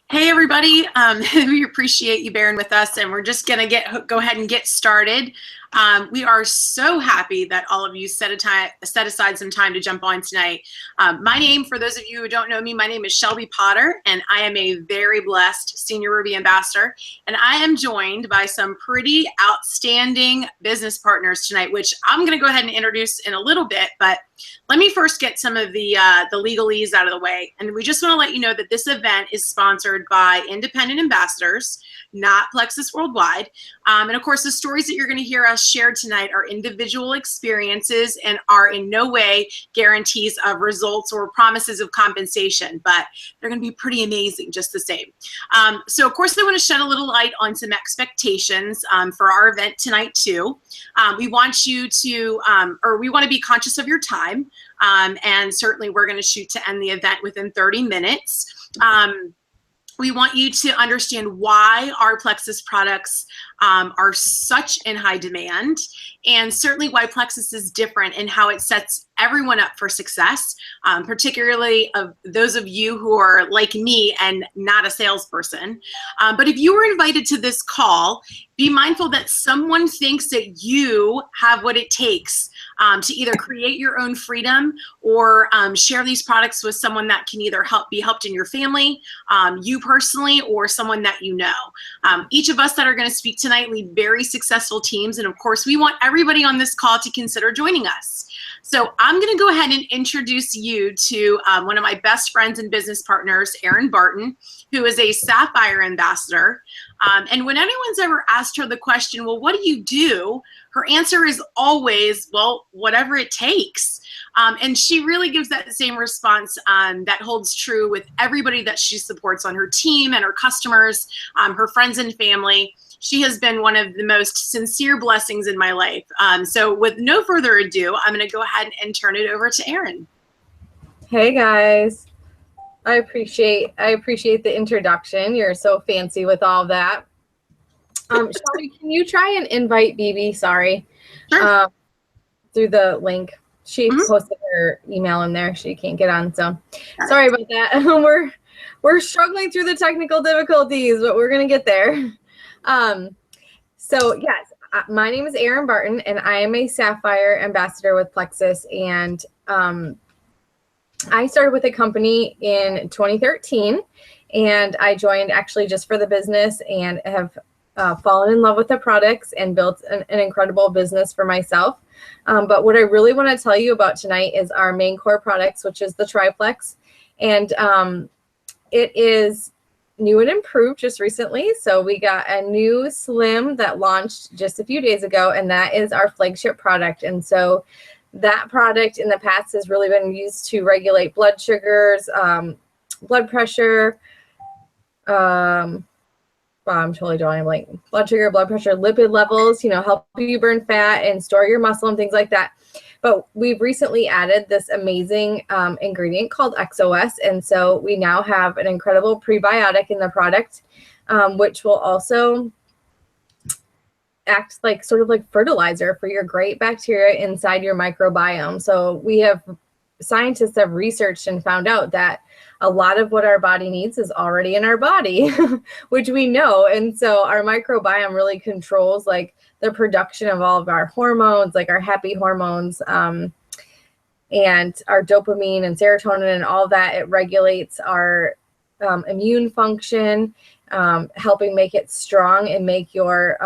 Hey everybody, we appreciate you bearing with us, and we're just gonna go ahead and get started. We are so happy that all of you set aside some time to jump on tonight. My name, for those of you who don't know me, my name is Shelby Potter, and I am a very blessed Senior Ruby Ambassador, and I am joined by some pretty outstanding business partners tonight, which I'm gonna go ahead and introduce in a little bit, but let me first get some of the legalese out of the way. And we just want to let you know that this event is sponsored by independent ambassadors, not Plexus Worldwide. And of course, the stories that you're going to hear us share tonight are individual experiences and are in no way guarantees of results or promises of compensation, but they're going to be pretty amazing just the same. So of course, I want to shed a little light on some expectations for our event tonight too. We want you to, we want to be conscious of your time. And certainly we're going to shoot to end the event within 30 minutes. We want you to understand why our Plexus products are such in high demand, and certainly why Plexus is different and how it sets everyone up for success, particularly of those of you who are like me and not a salesperson. But if you were invited to this call, be mindful that someone thinks that you have what it takes to either create your own freedom or share these products with someone that can either be helped in your family, you personally, or someone that you know. Each of us that are going to speak tonight lead very successful teams, and of course we want everybody on this call to consider joining us. So I'm going to go ahead and introduce you to one of my best friends and business partners, Erin Barton, who is a Sapphire Ambassador. And when anyone's ever asked her the question, well, what do you do? Her answer is always, well, whatever it takes. And she really gives that same response that holds true with everybody that she supports on her team and her customers, her friends and family. She has been one of the most sincere blessings in my life. So with no further ado, I'm going to go ahead and turn it over to Erin. Hey guys, I appreciate the introduction. You're so fancy with all that. Shelby, can you try and invite BB? Sorry, sure. Through the link. She posted her email in there. She can't get on, so sorry about that. We're struggling through the technical difficulties, but we're gonna get there. So yes, my name is Erin Barton, and I am a Sapphire Ambassador with Plexus. And I started with a company in 2013, and I joined actually just for the business, and have fallen in love with the products and built an incredible business for myself. But what I really want to tell you about tonight is our main core products, which is the Triplex. And it is new and improved just recently. So we got a new Slim that launched just a few days ago, and that is our flagship product. And so that product in the past has really been used to regulate blood sugars, blood pressure, I'm totally drawing a blank. Blood sugar, blood pressure, lipid levels, help you burn fat and store your muscle and things like that. But we've recently added this amazing ingredient called XOS. And so we now have an incredible prebiotic in the product, which will also act like sort of like fertilizer for your great bacteria inside your microbiome. So scientists have researched and found out that a lot of what our body needs is already in our body, which we know. And so our microbiome really controls like the production of all of our hormones, like our happy hormones, and our dopamine and serotonin and all that. It regulates our immune function, helping make it strong and make your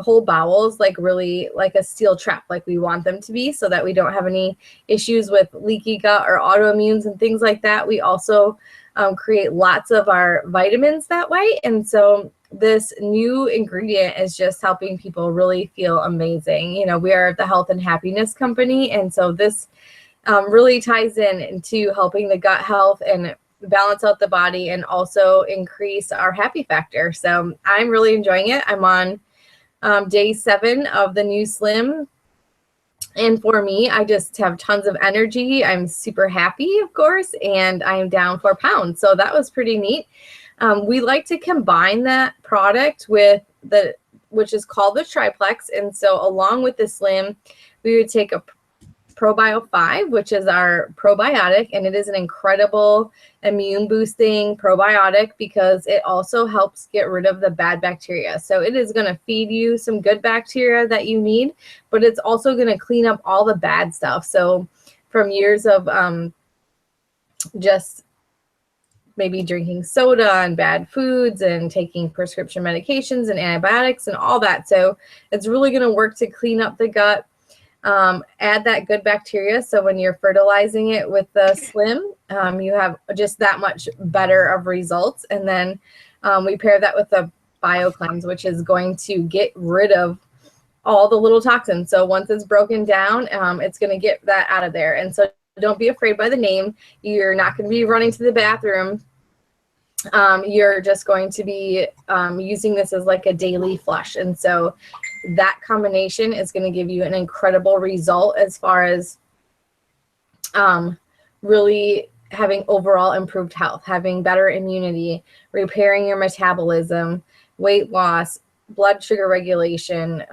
whole bowels like really like a steel trap, like we want them to be, so that we don't have any issues with leaky gut or autoimmunes and things like that. We also create lots of our vitamins that way. And so this new ingredient is just helping people really feel amazing. We are the health and happiness company. And so this really ties into helping the gut health and balance out the body and also increase our happy factor. So I'm really enjoying it. I'm on day 7 of the new Slim. And for me, I just have tons of energy. I'm super happy, of course, and I'm down 4 pounds. So that was pretty neat. We like to combine that product with which is called the Triplex. And so along with the Slim, we would take a Probio 5, which is our probiotic, and it is an incredible immune boosting probiotic because it also helps get rid of the bad bacteria. So it is going to feed you some good bacteria that you need, but it's also going to clean up all the bad stuff. So from years of just maybe drinking soda and bad foods and taking prescription medications and antibiotics and all that. So it's really going to work to clean up the gut, add that good bacteria. So when you're fertilizing it with the Slim, you have just that much better of results. And then we pair that with the BioCleanse, which is going to get rid of all the little toxins. So once it's broken down, it's going to get that out of there. And so don't be afraid by the name. You're not going to be running to the bathroom. You're just going to be using this as like a daily flush. And so that combination is going to give you an incredible result as far as really having overall improved health, having better immunity, repairing your metabolism, weight loss, blood sugar regulation,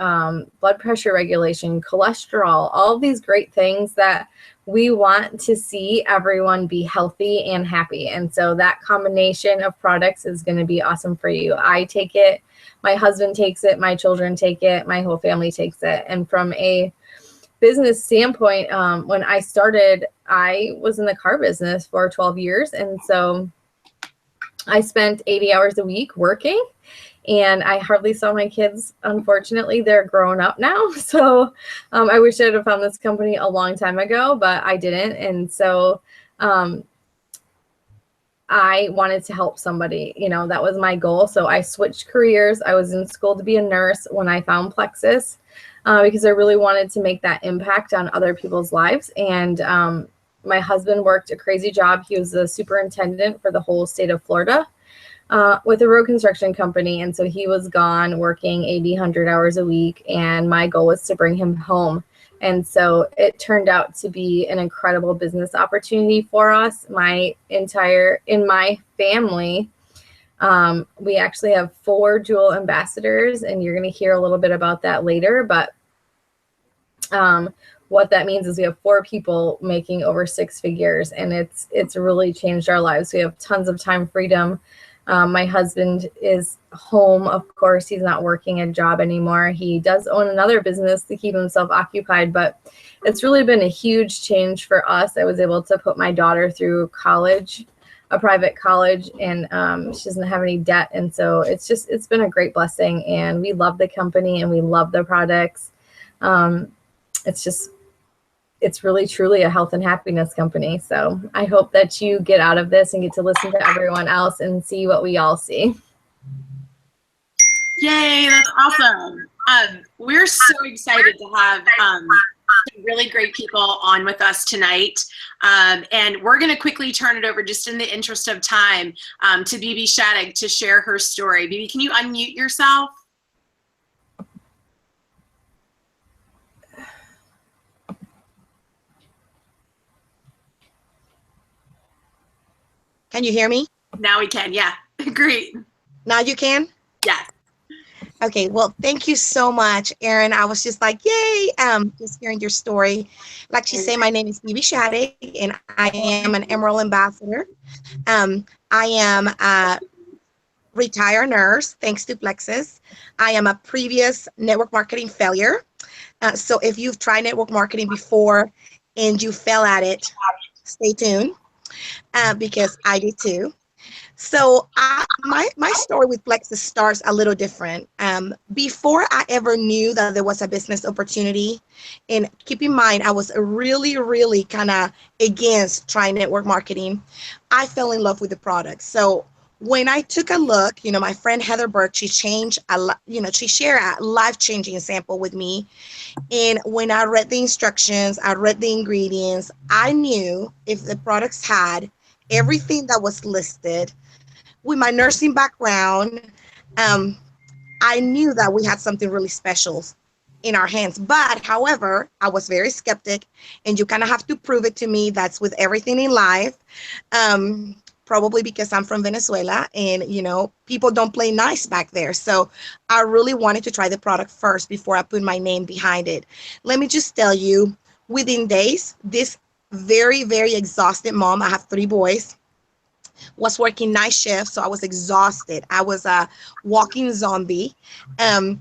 blood pressure regulation, cholesterol, all of these great things that we want to see everyone be healthy and happy. And so that combination of products is going to be awesome for you. I take it, my husband takes it, my children take it, my whole family takes it. And from a business standpoint, when I started, I was in the car business for 12 years. And so I spent 80 hours a week working. And I hardly saw my kids. Unfortunately, they're grown up now. So I wish I'd have found this company a long time ago, but I didn't. And so I wanted to help somebody. You know, that was my goal. So I switched careers. I was in school to be a nurse when I found Plexus because I really wanted to make that impact on other people's lives. And my husband worked a crazy job. He was the superintendent for the whole state of Florida. With a road construction company. And so he was gone working 80, 100 hours a week. And my goal was to bring him home. And so it turned out to be an incredible business opportunity for us. In my family, we actually have 4 dual ambassadors, and you're going to hear a little bit about that later. But what that means is we have 4 people making over 6 figures, and it's really changed our lives. We have tons of time freedom. My husband is home, of course. He's not working a job anymore. He does own another business to keep himself occupied, but it's really been a huge change for us. I was able to put my daughter through college, a private college, and she doesn't have any debt. And so it's been a great blessing, and we love the company and we love the products. It's really, truly a health and happiness company. So I hope that you get out of this and get to listen to everyone else and see what we all see. Yay, that's awesome. We're so excited to have some really great people on with us tonight. And we're going to quickly turn it over, just in the interest of time, to Bibi Shattuck to share her story. Bibi, can you unmute yourself? Can you hear me? Now we can, yeah. Great. Now you can? Yes. Okay, well, thank you so much, Erin. I was just like, yay, just hearing your story. Like she said, my name is Bibi Shattuck, and I am an Emerald Ambassador. I am a retired nurse, thanks to Plexus. I am a previous network marketing failure. So if you've tried network marketing before and you fell at it, stay tuned. Because I did too. So my story with Plexus starts a little different. Before I ever knew that there was a business opportunity, and keep in mind, I was really, really kind of against trying network marketing, I fell in love with the product. So when I took a look, my friend Heather Burke, she shared a life-changing sample with me. And when I read the instructions, I read the ingredients, I knew if the products had everything that was listed, with my nursing background, I knew that we had something really special in our hands. But however, I was very skeptic, and you kind of have to prove it to me. That's with everything in life. Probably because I'm from Venezuela, and people don't play nice back there. So I really wanted to try the product first before I put my name behind it. Let me just tell you, Within days, this very, very exhausted mom, I have 3 boys, was working night shift, so I was exhausted. I was a walking zombie. Um,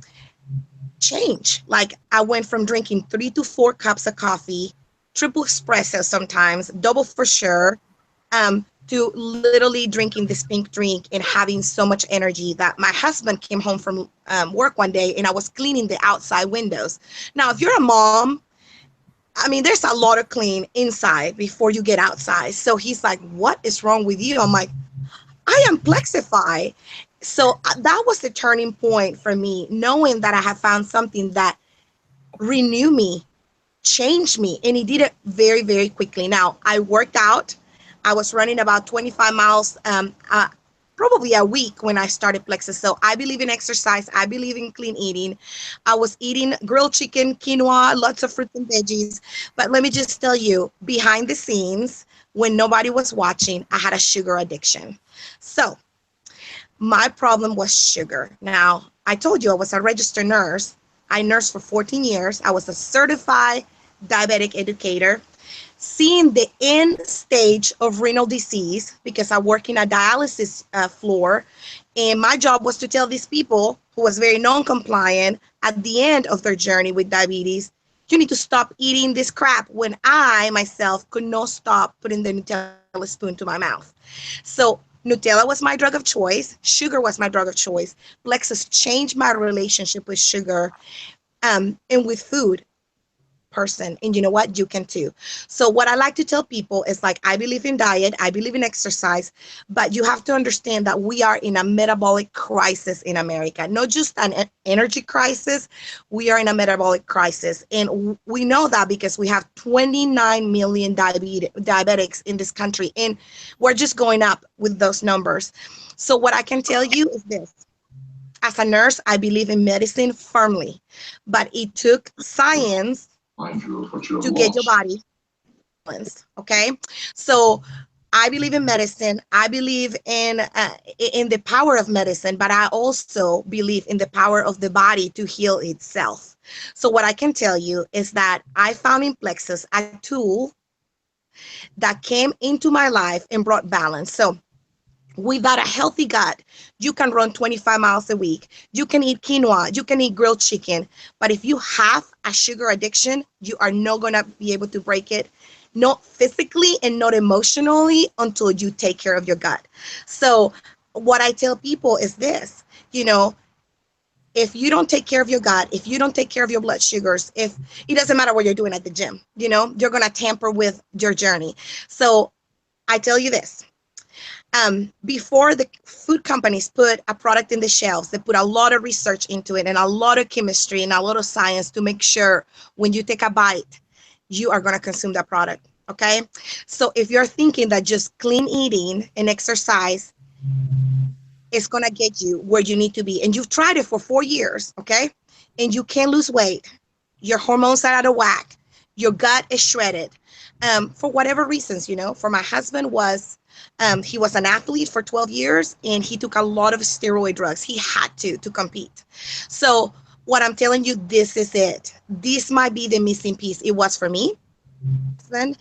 change. Like I went from drinking 3 to 4 cups of coffee, triple espresso sometimes, double for sure, to literally drinking this pink drink and having so much energy that my husband came home from work one day and I was cleaning the outside windows. Now, if you're a mom, I mean, there's a lot of clean inside before you get outside. So he's like, "What is wrong with you?" I'm like, "I am Plexify." So that was the turning point for me, knowing that I had found something that renew me, change me, and he did it very, very quickly. Now, I worked out. I was running about 25 miles probably a week when I started Plexus. So I believe in exercise. I believe in clean eating. I was eating grilled chicken, quinoa, lots of fruits and veggies. But let me just tell you, behind the scenes, when nobody was watching, I had a sugar addiction. So my problem was sugar. Now, I told you I was a registered nurse. I nursed for 14 years. I was a certified diabetic educator, seeing the end stage of renal disease because I work in a dialysis floor. And my job was to tell these people who was very non-compliant at the end of their journey with diabetes, you need to stop eating this crap, when I myself could not stop putting the Nutella spoon to my mouth. So Nutella was my drug of choice. Sugar was my drug of choice. Plexus changed my relationship with sugar and with food person. And you know what? You can too. So what I like to tell people is like, I believe in diet, I believe in exercise, but you have to understand that we are in a metabolic crisis in America, not just an energy crisis. We are in a metabolic crisis. And we know that because we have 29 million diabetics in this country. And we're just going up with those numbers. So what I can tell you is this. As a nurse, I believe in medicine firmly, but it took science to get your body balanced. Okay, so I believe in medicine. I believe in the power of medicine, but I also believe in the power of the body to heal itself. So what I can tell you is that I found in Plexus a tool that came into my life and brought balance. So without a healthy gut, you can run 25 miles a week. You can eat quinoa. You can eat grilled chicken. But if you have a sugar addiction, you are not going to be able to break it, not physically and not emotionally, until you take care of your gut. So what I tell people is this, if you don't take care of your gut, if you don't take care of your blood sugars, if it doesn't matter what you're doing at the gym, you're going to tamper with your journey. So I tell you this. Before the food companies put a product in the shelves, they put a lot of research into it and a lot of chemistry and a lot of science to make sure when you take a bite, you are going to consume that product. Okay. So if you're thinking that just clean eating and exercise is going to get you where you need to be, and you've tried it for 4 years, okay, and you can't lose weight, your hormones are out of whack, your gut is shredded, for whatever reasons, for my husband was, he was an athlete for 12 years and he took a lot of steroid drugs. He had to compete. So what I'm telling you, this is it. This might be the missing piece. It was for me. Then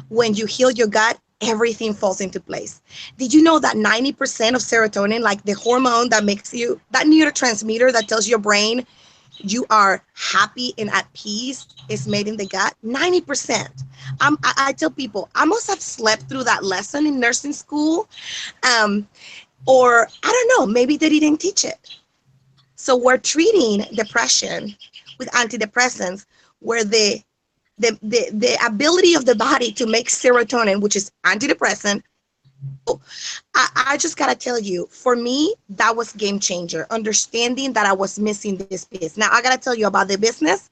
when you heal your gut, everything falls into place. Did you know that 90% of serotonin, like the hormone that makes you, that neurotransmitter that tells your brain you are happy and at peace, is made in the gut? 90%. I tell people, I must have slept through that lesson in nursing school. Or I don't know, maybe they didn't teach it. So we're treating depression with antidepressants where the ability of the body to make serotonin, which is antidepressant. I just got to tell you, for me, that was game changer, understanding that I was missing this piece. Now, I got to tell you about the business.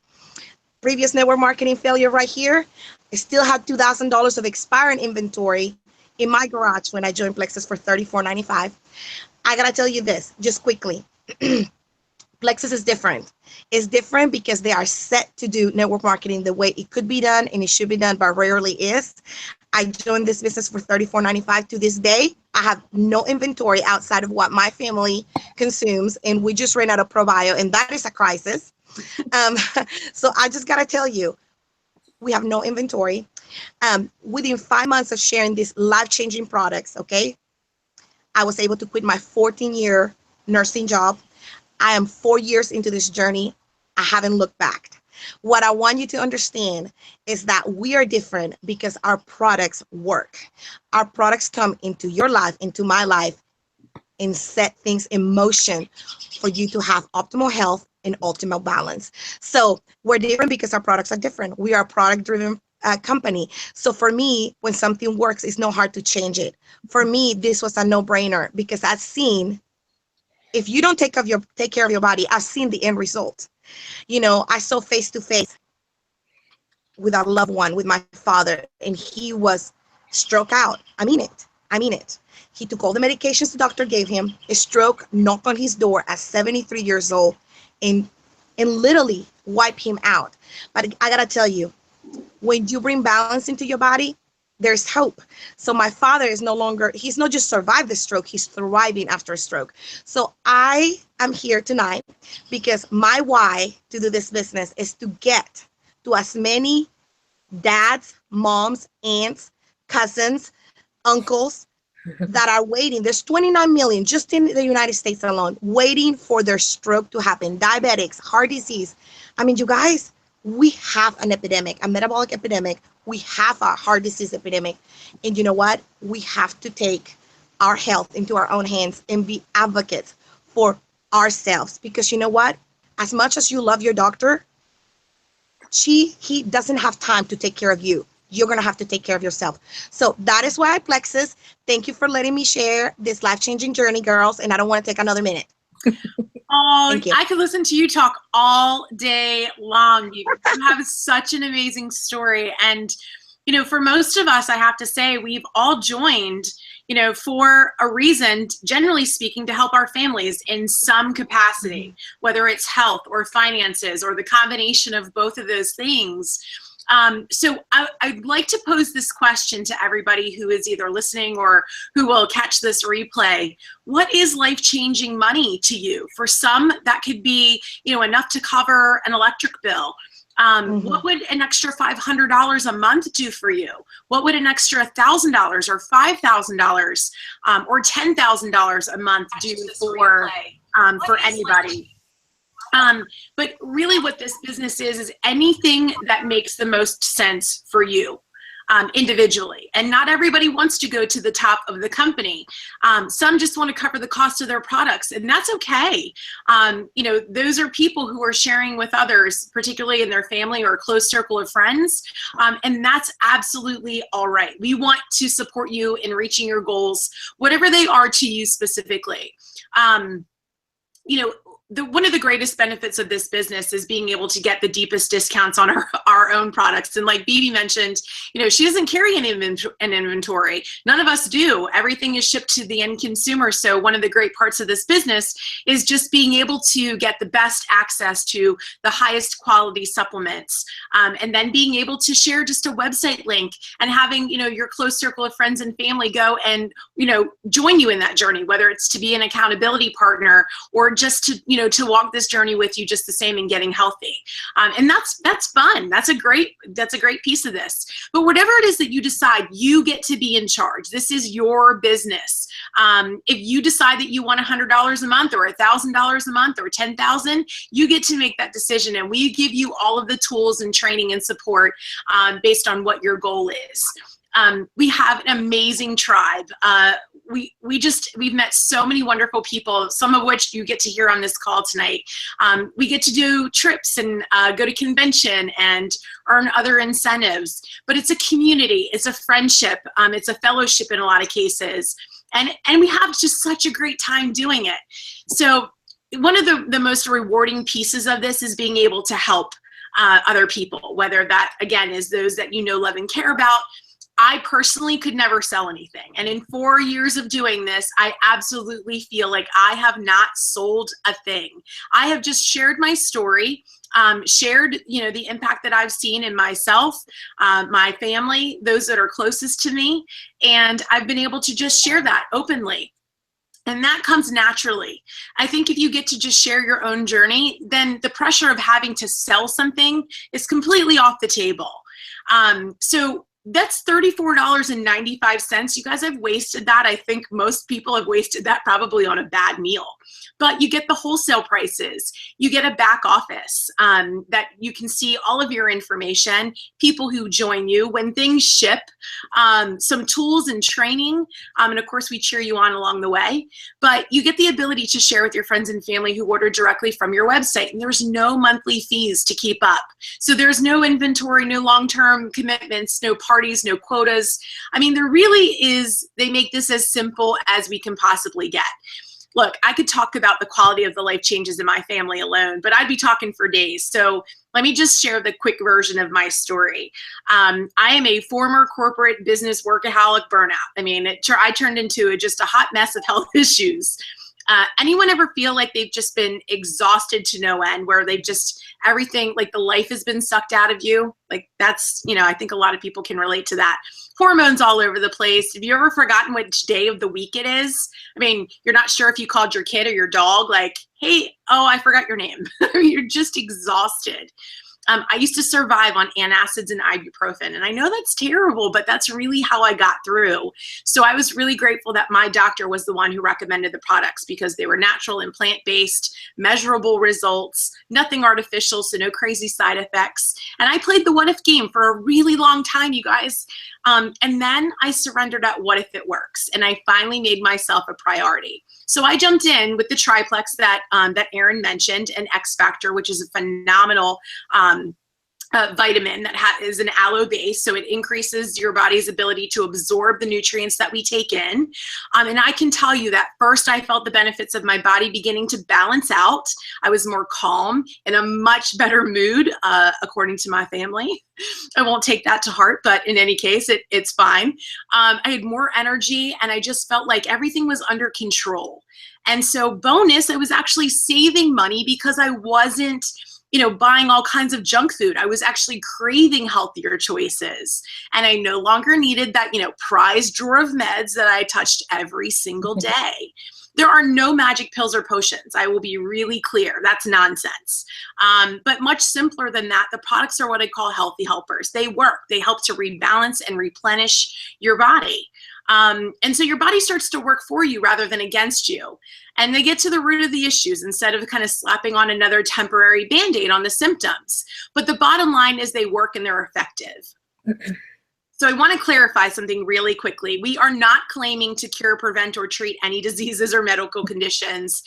Previous network marketing failure right here. I still had $2,000 of expiring inventory in my garage when I joined Plexus for $34.95. I got to tell you this just quickly. Plexus is different. It's different because they are set to do network marketing the way it could be done and it should be done, but rarely is. I joined this business for $34.95. To this day, I have no inventory outside of what my family consumes, and we just ran out of ProBio, and that is a crisis. So I just got to tell you, We have no inventory. Within 5 months of sharing these life-changing products, okay, I was able to quit my 14-year nursing job. I am 4 years into this journey. I haven't looked back. What I want you to understand is that we are different because our products work. Our products come into your life, into my life, and set things in motion for you to have optimal health and optimal balance. So we're different because our products are different. We are a product-driven company. So for me, when something works, it's not hard to change it. For me, this was a no-brainer because I've seen, if you don't take care of your body, I've seen the end result. You know, I saw face to face with a loved one, with my father, and he was stroke out. I mean it. I mean it. He took all the medications the doctor gave him. A stroke knocked on his door at 73 years old and literally wiped him out. But I gotta tell you, when you bring balance into your body, there's hope. So my father is no longer, he's not just survived the stroke, he's thriving after a stroke. So I am here tonight because my why to do this business is to get to as many dads, moms, aunts, cousins, uncles that are waiting. There's 29 million just in the United States alone waiting for their stroke to happen. Diabetics, heart disease. I mean, you guys, we have an epidemic, a metabolic epidemic. We have a heart disease epidemic. And you know what? We have to take our health into our own hands and be advocates for ourselves. Because you know what? As much as you love your doctor, he doesn't have time to take care of you. You're going to have to take care of yourself. So that is why I Plexus. Thank you for letting me share this life-changing journey, girls. And I don't want to take another minute. Oh, I could listen to you talk all day long. You have such an amazing story. And, you know, for most of us, I have to say, we've all joined, you know, for a reason, generally speaking, to help our families in some capacity, whether it's health or finances or the combination of both of those things. So I'd like to pose this question to everybody who is either listening or who will catch this replay. What is life-changing money to you? For some, that could be, you know, enough to cover an electric bill. What would an extra $500 a month do for you? What would an extra $1,000 or $5,000 or $10,000 a month do for anybody? But really what this business is anything that makes the most sense for you individually. And not everybody wants to go to the top of the company. Some just want to cover the cost of their products, and that's okay. You know, those are people who are sharing with others, particularly in their family or a close circle of friends. And that's absolutely all right. We want to support you in reaching your goals, whatever they are to you specifically. You know, one of the greatest benefits of this business is being able to get the deepest discounts on our own products. And like Bibi mentioned, you know, she doesn't carry an inventory. None of us do. Everything is shipped to the end consumer. So one of the great parts of this business is just being able to get the best access to the highest quality supplements. And then being able to share just a website link and having, you know, your close circle of friends and family go and, you know, join you in that journey, whether it's to be an accountability partner or just to, you know, to walk this journey with you just the same and getting healthy. And that's fun. That's a great piece of this. But whatever it is that you decide, you get to be in charge. This is your business. If you decide that you want $100 a month or $1,000 a month or $10,000, you get to make that decision. And we give you all of the tools and training and support based on what your goal is. We have an amazing tribe. We've met so many wonderful people, some of which you get to hear on this call tonight. We get to do trips and go to convention and earn other incentives, but it's a community, it's a friendship, it's a fellowship in a lot of cases. And we have just such a great time doing it. So one of the most rewarding pieces of this is being able to help other people, whether that, again, is those that you know, love, and care about. I personally could never sell anything. And in 4 years of doing this, I absolutely feel like I have not sold a thing. I have just shared my story, shared, you know, the impact that I've seen in myself, my family, those that are closest to me. And I've been able to just share that openly. And that comes naturally. I think if you get to just share your own journey, then the pressure of having to sell something is completely off the table. So that's $34.95. You guys have wasted that. I think most people have wasted that probably on a bad meal. But you get the wholesale prices. You get a back office that you can see all of your information, people who join you, when things ship, some tools and training. And of course, we cheer you on along the way. But you get the ability to share with your friends and family who order directly from your website. And there's no monthly fees to keep up. So there's no inventory, no long-term commitments, no parties, no quotas. I mean, there really is, they make this as simple as we can possibly get. Look, I could talk about the quality of the life changes in my family alone, but I'd be talking for days. So let me just share the quick version of my story. I am a former corporate business workaholic burnout. I mean, I turned into just a hot mess of health issues. Anyone ever feel like they've just been exhausted to no end, where they've just, everything, like the life has been sucked out of you? Like that's, I think a lot of people can relate to that. Hormones all over the place. Have you ever forgotten which day of the week it is? I mean, you're not sure if you called your kid or your dog, like, hey, oh, I forgot your name. You're just exhausted. I used to survive on antacids and ibuprofen, and I know that's terrible, but that's really how I got through. So I was really grateful that my doctor was the one who recommended the products, because they were natural and plant-based, measurable results, nothing artificial, so no crazy side effects. And I played the what if game for a really long time, you guys. And then I surrendered at what if it works, and I finally made myself a priority. So I jumped in with the triplex that that Erin mentioned, and X Factor, which is a phenomenal vitamin that is an aloe base, so it increases your body's ability to absorb the nutrients that we take in. And I can tell you that first I felt the benefits of my body beginning to balance out. I was more calm, in a much better mood, according to my family. I won't take that to heart, but in any case, it's fine. I had more energy, and I just felt like everything was under control. And so bonus, I was actually saving money because I wasn't buying all kinds of junk food. I was actually craving healthier choices. And I no longer needed that, prized drawer of meds that I touched every single day. There are no magic pills or potions. I will be really clear. That's nonsense. But much simpler than that, the products are what I call healthy helpers. They work. They help to rebalance and replenish your body. And so your body starts to work for you rather than against you. And they get to the root of the issues instead of kind of slapping on another temporary Band-Aid on the symptoms. But the bottom line is they work and they're effective. So I want to clarify something really quickly. We are not claiming to cure, prevent, or treat any diseases or medical conditions,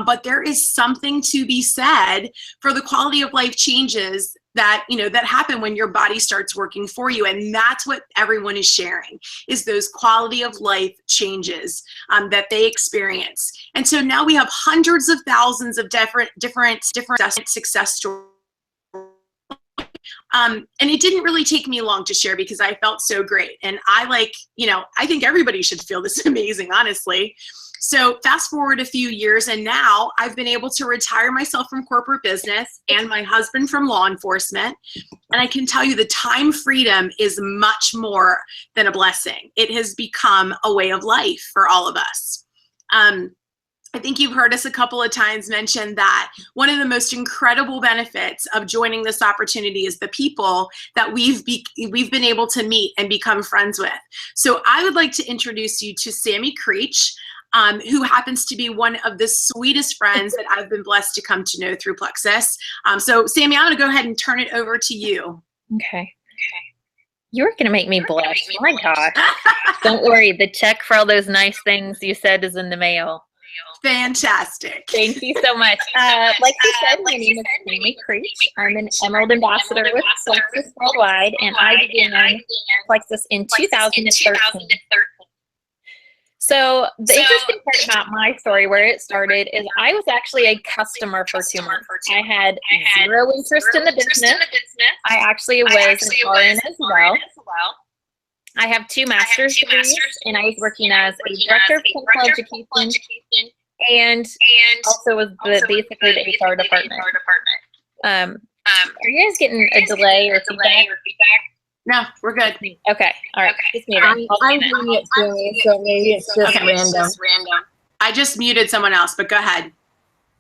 but there is something to be said for the quality of life changes that that happen when your body starts working for you. And that's what everyone is sharing, is those quality of life changes that they experience. And so now we have hundreds of thousands of different success stories. And it didn't really take me long to share, because I felt so great. And I think everybody should feel this amazing, honestly. So fast forward a few years, and now I've been able to retire myself from corporate business and my husband from law enforcement. And I can tell you the time freedom is much more than a blessing. It has become a way of life for all of us. I think you've heard us a couple of times mention that one of the most incredible benefits of joining this opportunity is the people that we've been able to meet and become friends with. So I would like to introduce you to Sammy Creech, who happens to be one of the sweetest friends that I've been blessed to come to know through Plexus. So Sammy, I'm going to go ahead and turn it over to you. Okay. You're going to make me blush. My gosh. Don't worry. The check for all those nice things you said is in the mail. Fantastic. Thank you so much. Like you said, my name is Sammy Creech. I'm an Emerald Ambassador with Plexus Worldwide, and I began Plexus in 2013. So the interesting part about my story, where it started, is I was actually a customer for 2 months. I had zero interest in the business. I actually was an RN as well. I have 2 master's degrees, and I was working as a director of clinical education, and also was basically the HR department. Are you guys getting a delay or feedback? No, we're good. Okay, all right. I'm doing it to me, so maybe it's just random. I just muted someone else, but go ahead.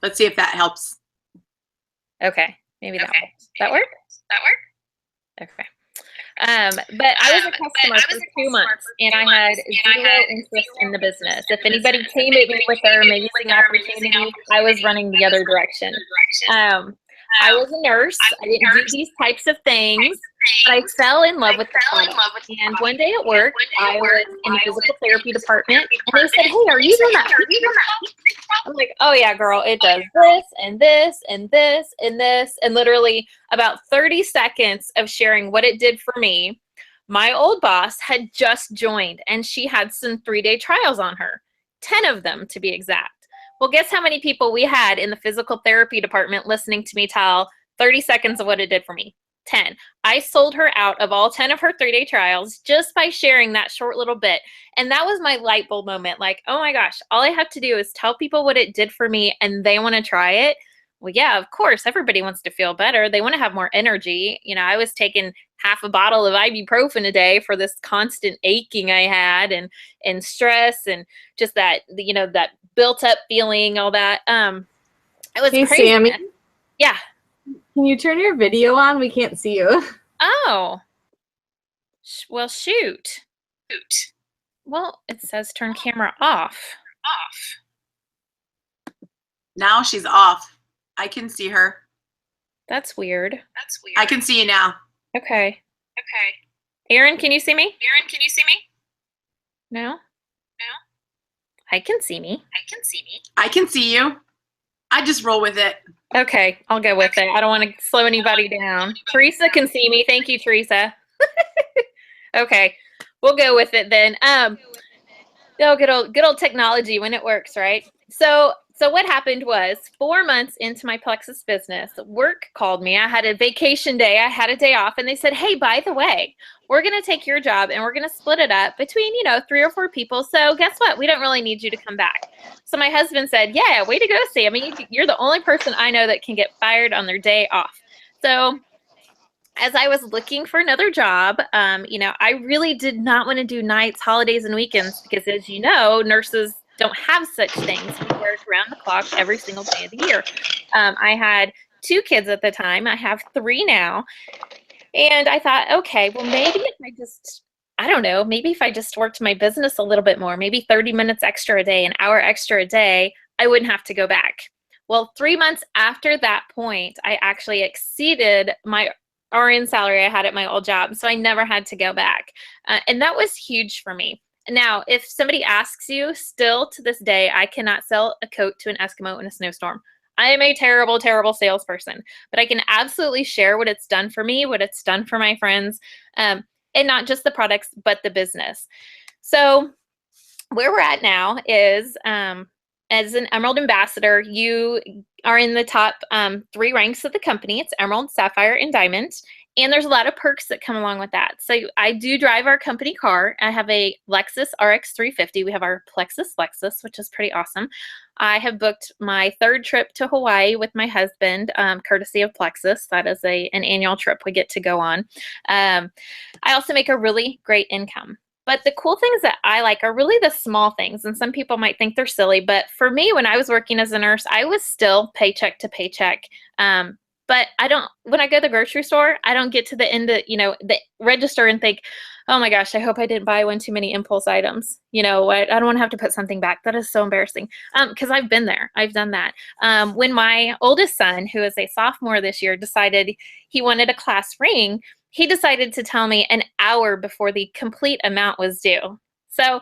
Let's see if that helps. Okay, maybe that helps. That work? Okay. But I was a customer for 2 months, and I had zero interest in the business. If anybody came at me with their amazing opportunity, I was running the other direction. I was a nurse. I didn't do these types of things, but I fell in love with the product. And one day at work, I was in the physical therapy department, and they said, "Hey, are you doing that?" I'm like, "Oh yeah, girl, it does this and this and this and this." And literally about 30 seconds of sharing what it did for me, my old boss had just joined, and she had some 3-day trials on her, 10 of them to be exact. Well, guess how many people we had in the physical therapy department listening to me tell 30 seconds of what it did for me? 10. I sold her out of all 10 of her 3-day trials just by sharing that short little bit. And that was my light bulb moment. Like, oh my gosh, all I have to do is tell people what it did for me and they want to try it. Well, yeah, of course, everybody wants to feel better. They want to have more energy. You know, I was taking half a bottle of ibuprofen a day for this constant aching I had and stress and just that, you know, that built up feeling, all that. It was Hey, crazy. Sammy. Yeah. Can you turn your video on? We can't see you. Oh. Well, shoot. Well, it says turn camera off. Now she's off. I can see her. That's weird. I can see you now. Okay. Aaron, can you see me? No? I can see me. I can see you. I just roll with it. Okay, I'll go with it. I don't want to slow anybody down. Teresa can see me. Thank you, Teresa. Okay, we'll go with it then. Oh, good old technology when it works, right? So what happened was 4 months into my plexus business, work called me. I had a vacation day. I had a day off, and they said, "Hey, by the way, we're going to take your job and we're going to split it up between, 3 or 4 people. So guess what? We don't really need you to come back." So my husband said, "Yeah, way to go, Sammy. You're the only person I know that can get fired on their day off." So as I was looking for another job, I really did not want to do nights, holidays, and weekends because, as you know, nurses don't have such things. We work around the clock every single day of the year. I had 2 kids at the time. I have 3 now. And I thought, okay, well, maybe if I just worked my business a little bit more, maybe 30 minutes extra a day, an hour extra a day, I wouldn't have to go back. Well, 3 months after that point, I actually exceeded my RN salary I had at my old job. So I never had to go back. And that was huge for me. Now, if somebody asks you, still to this day, I cannot sell a coat to an Eskimo in a snowstorm. I am a terrible, terrible salesperson, but I can absolutely share what it's done for me, what it's done for my friends, and not just the products, but the business. So where we're at now is, as an Emerald Ambassador, you are in the top 3 ranks of the company. It's Emerald, Sapphire, and Diamond. And there's a lot of perks that come along with that. So I do drive our company car. I have a Lexus RX 350. We have our Plexus Lexus, which is pretty awesome. I have booked my 3rd trip to Hawaii with my husband, courtesy of Plexus. That is an annual trip we get to go on. I also make a really great income. But the cool things that I like are really the small things. And some people might think they're silly. But for me, when I was working as a nurse, I was still paycheck to paycheck. But when I go to the grocery store, I don't get to the end of, the register and think, oh my gosh, I hope I didn't buy one too many impulse items. I don't want to have to put something back. That is so embarrassing. Because I've been there. I've done that. When my oldest son, who is a sophomore this year, decided he wanted a class ring, he decided to tell me an hour before the complete amount was due. So,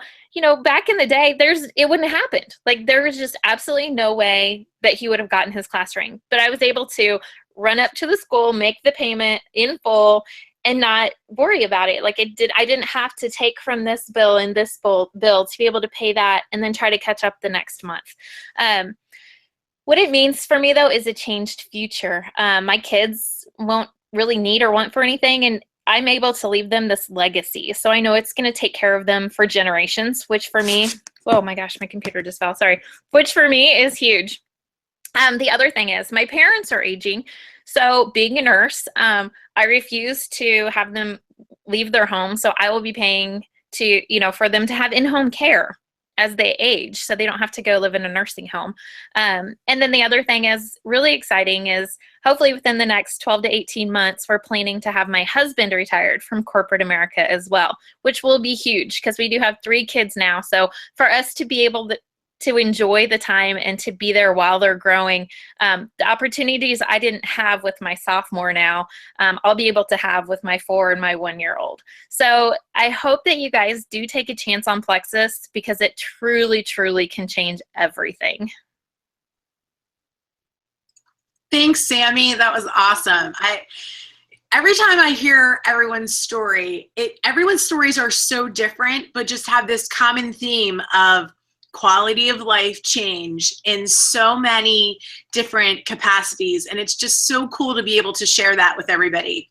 back in the day, it wouldn't have happened. Like, there was just absolutely no way that he would have gotten his class ring. But I was able to run up to the school, make the payment in full, and not worry about it. Like, I didn't have to take from this bill and this bill to be able to pay that and then try to catch up the next month. What it means for me, though, is a changed future. My kids won't really need or want for anything, and I'm able to leave them this legacy. So I know it's going to take care of them for generations, which for me, oh my gosh, my computer just fell, sorry, which for me is huge. The other thing is my parents are aging. So being a nurse, I refuse to have them leave their home. So I will be paying for them to have in-home care. as they age, so they don't have to go live in a nursing home. And then the other thing is really exciting is hopefully within the next 12 to 18 months, we're planning to have my husband retired from corporate America as well, which will be huge because we do have 3 kids now. So for us to be able to enjoy the time and to be there while they're growing, the opportunities I didn't have with my sophomore now, I'll be able to have with my 4 and my 1-year-old. So I hope that you guys do take a chance on Plexus because it truly, truly can change everything. Thanks, Sammy. That was awesome. Every time I hear everyone's story, everyone's stories are so different, but just have this common theme of quality of life change in so many different capacities. And it's just so cool to be able to share that with everybody.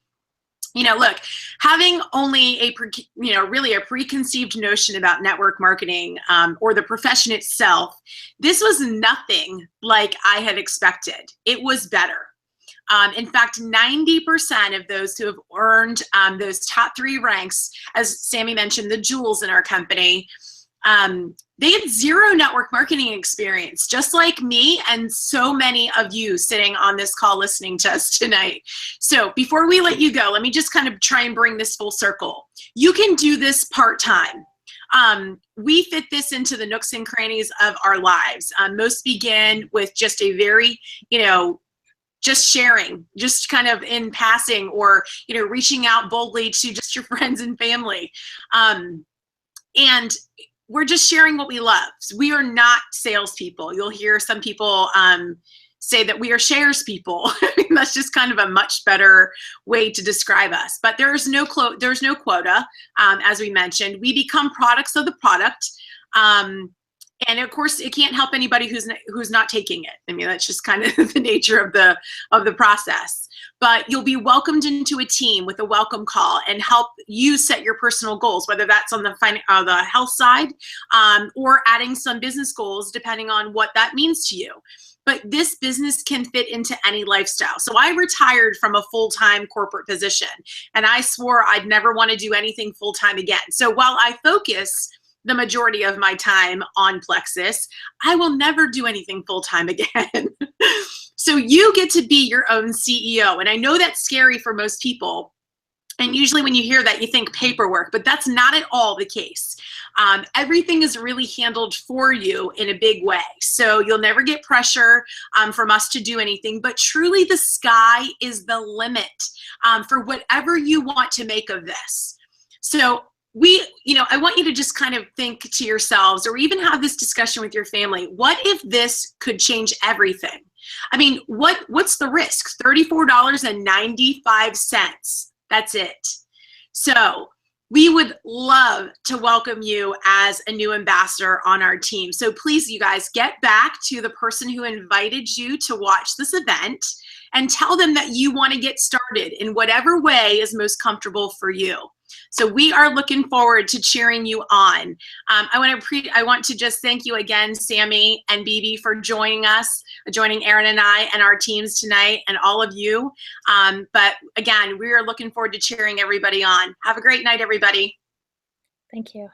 You know, look, having only really a preconceived notion about network marketing or the profession itself, this was nothing like I had expected. It was better. In fact, 90% of those who have earned those top 3 ranks, as Sammy mentioned, the jewels in our company, they had 0 network marketing experience, just like me and so many of you sitting on this call listening to us tonight. So before we let you go, let me just kind of try and bring this full circle. You can do this part-time. We fit this into the nooks and crannies of our lives. Most begin with just a very, just sharing, just kind of in passing, or, reaching out boldly to just your friends and family. And we're just sharing what we love. So we are not salespeople. You'll hear some people say that we are shares people. That's just kind of a much better way to describe us. But there's no quota, as we mentioned. We become products of the product. And of course, it can't help anybody who's not taking it. I mean, that's just kind of the nature of the process. But you'll be welcomed into a team with a welcome call and help you set your personal goals, whether that's on the health side or adding some business goals, depending on what that means to you. But this business can fit into any lifestyle. So I retired from a full-time corporate position, and I swore I'd never want to do anything full-time again. So while I focus the majority of my time on Plexus, I will never do anything full-time again. So you get to be your own CEO. And I know that's scary for most people. And usually when you hear that, you think paperwork, but that's not at all the case. Everything is really handled for you in a big way. So you'll never get pressure from us to do anything, but truly the sky is the limit for whatever you want to make of this. So I want you to just kind of think to yourselves, or even have this discussion with your family. What if this could change everything? I mean, what's the risk? $34.95. That's it. So we would love to welcome you as a new ambassador on our team. So please, you guys, get back to the person who invited you to watch this event and tell them that you want to get started in whatever way is most comfortable for you. So we are looking forward to cheering you on. I want to just thank you again, Sammy and Bibi, for joining us, joining Erin and I and our teams tonight, and all of you. But again, we are looking forward to cheering everybody on. Have a great night, everybody. Thank you.